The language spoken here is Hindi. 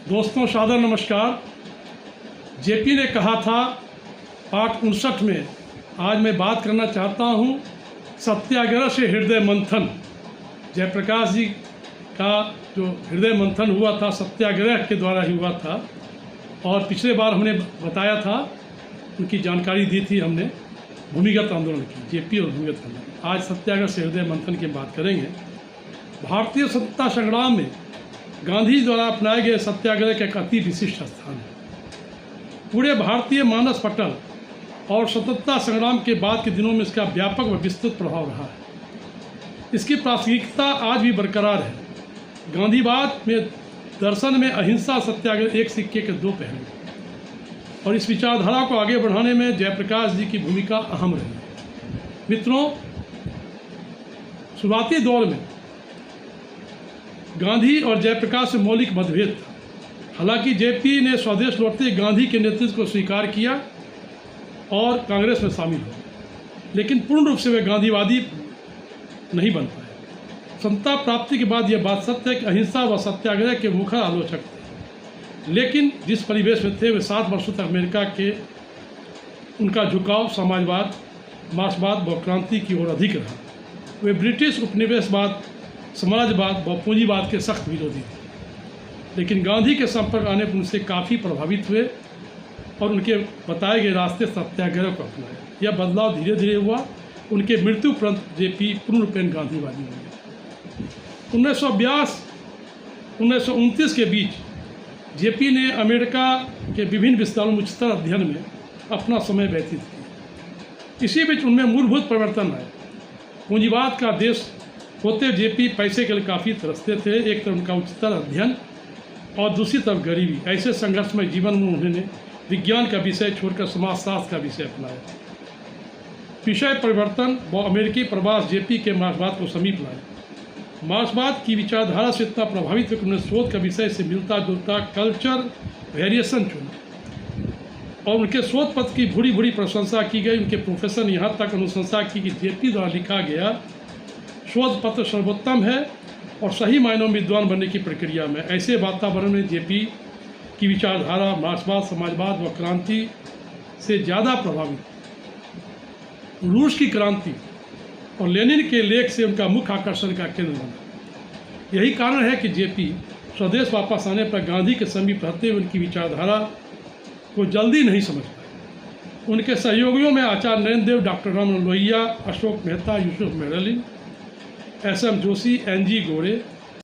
दोस्तों सादर नमस्कार। जेपी ने कहा था पाठ 59 में, आज मैं बात करना चाहता हूँ सत्याग्रह से हृदय मंथन। जयप्रकाश जी का जो हृदय मंथन हुआ था सत्याग्रह के द्वारा ही हुआ था, और पिछले बार हमने बताया था, उनकी जानकारी दी थी हमने भूमिगत आंदोलन की, जेपी और भूमिगत आंदोलन। आज सत्याग्रह से हृदय मंथन की बात करेंगे। भारतीय स्वतंत्रता संग्राम में गांधी द्वारा अपनाए गए सत्याग्रह का एक अति विशिष्ट स्थान है। पूरे भारतीय मानस पटल और स्वतंत्रता संग्राम के बाद के दिनों में इसका व्यापक व विस्तृत प्रभाव रहा है। इसकी प्रासंगिकता आज भी बरकरार है। गांधीवाद में दर्शन में अहिंसा सत्याग्रह एक सिक्के के दो पहलू, और इस विचारधारा को आगे बढ़ाने में जयप्रकाश जी की भूमिका अहम रही। मित्रों, शुरुआती दौर में गांधी और जयप्रकाश से मौलिक मतभेद था। हालांकि जेपी ने स्वदेश लौटते गांधी के नेतृत्व को स्वीकार किया और कांग्रेस में शामिल हो, लेकिन पूर्ण रूप से वे गांधीवादी नहीं बन पाए। समता प्राप्ति के बाद यह बात सत्य है कि अहिंसा व सत्याग्रह के मुखर आलोचक थे, लेकिन जिस परिवेश में थे वे 7 वर्षों तक अमेरिका के उनका झुकाव समाजवाद, मार्क्सवाद व क्रांति की ओर अधिक रहा। वे ब्रिटिश उपनिवेशवाद, समाजवाद व पूंजीवाद के सख्त विरोधी थे, लेकिन गांधी के संपर्क आने पर उनसे काफ़ी प्रभावित हुए और उनके बताए गए रास्ते सत्याग्रह को अपनाए। यह बदलाव धीरे धीरे हुआ। उनके मृत्यु उपरांत जेपी पूर्ण रूपेण गांधीवादी बने। 1929 के बीच जेपी ने अमेरिका के विभिन्न विश्वविद्यालयों में उच्चतर अध्ययन में अपना समय व्यतीत किया। इसी बीच उनमें मूलभूत परिवर्तन आए। पूंजीवाद का देश होते जेपी पैसे के लिए काफ़ी तरसते थे। एक तरफ उनका उच्चतर अध्ययन और दूसरी तरफ गरीबी। ऐसे संघर्षमय जीवन में उन्होंने विज्ञान का विषय छोड़कर समाजशास्त्र का विषय अपनाया। विषय परिवर्तन व अमेरिकी प्रवास जेपी के मार्क्सवाद को समीप लाए। मार्क्सवाद की विचारधारा से इतना प्रभावित हुआ कि उन्होंने शोध का विषय से मिलता जुलता कल्चर वेरिएशन चुना, और उनके शोध पत्र की भूरी भूरी प्रशंसा की गई। उनके प्रोफेसर ने यहाँ तक अनुशंसा की कि जेपी द्वारा लिखा गया शोध पत्र सर्वोत्तम है और सही मायनों में विद्वान बनने की प्रक्रिया में। ऐसे वातावरण में जेपी की विचारधारा मार्क्सवाद, समाजवाद व क्रांति से ज़्यादा प्रभावित। रूस की क्रांति और लेनिन के लेख से उनका मुख्य आकर्षण का केंद्र बना। यही कारण है कि जेपी स्वदेश वापस आने पर गांधी के समीप रहते हुए उनकी विचारधारा को जल्दी नहीं समझ पाए। उनके सहयोगियों में Acharya Narendra Dev, doctor Ram Lohia, Ashok Mehta, Yusuf Meherally, S M. Joshi, N G. गोरे,